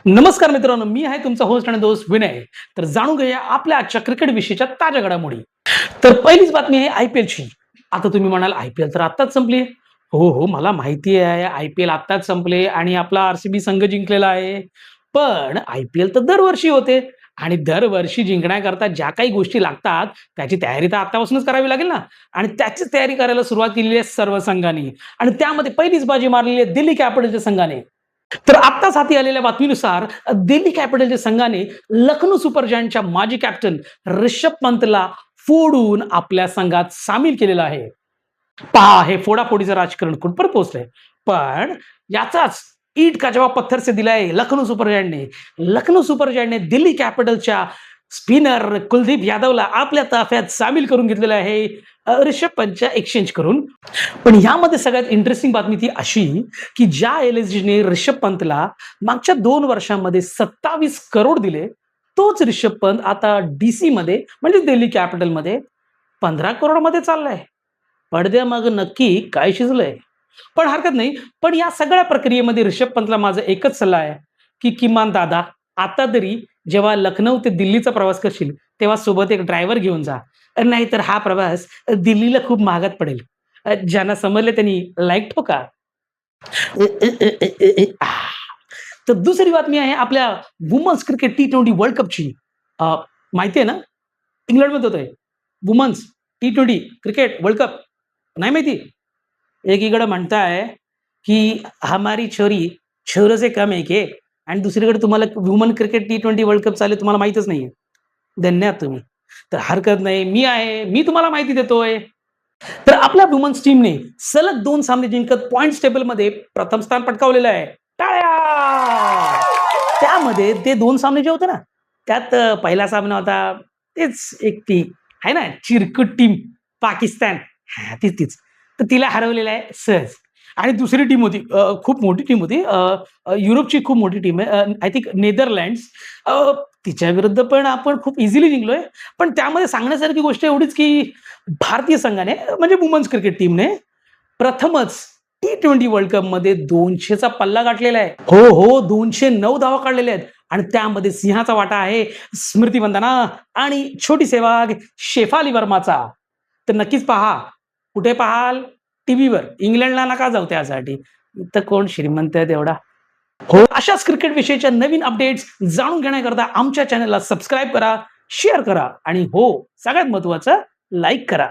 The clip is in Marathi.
नमस्कार मित्रांनो, मी आहे तुमचा होस्ट आणि दोस्त विनय. तर जाणून घेऊया आपल्या आजच्या क्रिकेट विषयीच्या ताज्या घडामोडी. तर पहिलीच बातमी आहे आय-पी-एलची. आता तुम्ही म्हणाल आय-पी-एल तर आत्ताच संपली. हो, हो, मला माहिती आहे आय-पी-एल आत्ताच संपले आणि आपला आर-सी-बी संघ जिंकलेला आहे. पण आय-पी-एल तर दरवर्षी होते आणि दरवर्षी जिंकण्याकरता ज्या काही गोष्टी लागतात, त्याची तयारी तर आत्तापासूनच करावी लागेल ना. आणि त्याचीच तयारी करायला सुरुवात केलेली आहे सर्व संघांनी आणि त्यामध्ये पहिलीच बाजी मारलेली आहे दिल्ली कॅपिटल्सच्या संघाने. तर आत्ताच हाती आलेल्या बातमीनुसार दिल्ली कॅपिटल्सच्या संघाने लखनौ सुपर जायंटच्या माजी कॅप्टन रिषभ पंतला फोडून आपल्या संघात सामील केलेलं आहे. पहा हे फोडाफोडीचं राजकारण कुठपर्यंत पोहोचलंय. पण याचाच ईंट का जवाब पत्थर से दिलाय लखनौ सुपर जायंटने. लखनौ सुपर जायंटने दिल्ली कॅपिटल्सच्या स्पिनर कुलदीप यादवला आपल्या ताफ्यात सामील करून घेतलेलं आहे रिषभ पंतच्या एक्सचेंज करून. पण ह्यामध्ये सगळ्यात इंटरेस्टिंग बातमी ती अशी की ज्या एल-एस-जीने रिषभ पंतला मागच्या 2 वर्षांमध्ये 27 करोड दिले, तोच रिषभ पंत आता डी-सीमध्ये म्हणजे दिल्ली कॅपिटलमध्ये 15 करोडमध्ये चाललाय. पडद्यामागं नक्की काय शिजलंय? पण हरकत नाही. पण या सगळ्या प्रक्रियेमध्ये ऋषभ पंतला माझा एकच सल्ला आहे, की किमान दादा, आता तरी जेव्हा लखनौ ते दिल्लीचा प्रवास करशील, तेव्हा सोबत एक ड्रायव्हर घेऊन जा. नाहीतर हा प्रवास दिल्लीला खूप महागात पडेल. ज्यांना समजलं त्यांनी लाईक ठोका. आह! तर दुसरी बातमी आहे आपल्या वुमन्स क्रिकेट टी-20 वर्ल्ड कपची. अ, माहिती आहे ना? इंग्लंडमध्ये होतंय. वुमन्स टी-20 क्रिकेट वर्ल्ड कप. नाही माहिती? एकीकडे म्हणताय, की हमारी छोरी छोरों से कम है क्या? आणि दुसरीकडे तुम्हाला वुमन क्रिकेट टी-20 वर्ल्ड कप चालू आहे तुम्हाला माहीतच नाहीये. धन्यवाद तुम्ही. तर हरकत नाही. मी आहे. मी तुम्हाला माहिती देतोय. तर आपल्या वुमन्स टीमने सलग 2 सामने जिंकत पॉइंट्स टेबलमध्ये प्रथम स्थान पटकावलेलं आहे. टाळ्या! त्यामध्ये ते 2 सामने जे होते ना, त्यात पहिला सामना होता तेच एक ती आहे ना चिरकुट टीम पाकिस्तान. हां, तीच. तर तिला हरवलेलं आहे सहज. आणि दुसरी टीम होती खूप मोठी टीम होती. युरोपची खूप मोठी टीम आहे. I think Netherlands. अ, तिच्याविरुद्ध पण आपण खूप इझिली जिंकलोय. पण त्यामध्ये सांगण्यासारखी गोष्ट एवढीच की भारतीय संघाने म्हणजे वुमन्स क्रिकेट टीमने प्रथमच टी-20 वर्ल्ड कपमध्ये 200 चा पल्ला गाठलेला आहे. हो, हो. 209 धावा काढलेल्या आहेत आणि त्यामध्ये सिंहाचा वाटा आहे स्मृती मंदाना आणि छोटी सेवाग शेफाली वर्माचा. तर नक्कीच पहा. कुठे पाहाल? टीव्हीवर. इंग्लंडला नका जाऊ त्यासाठी. इथं कोण श्रीमंत आहे तेवढा? हो, अशाच क्रिकेट विषयीच्या नवीन अपडेट्स जाणून घेण्याकरता आमच्या चॅनलला सबस्क्राईब करा, शेअर करा आणि हो, सगळ्यात महत्त्वाचं लाईक करा.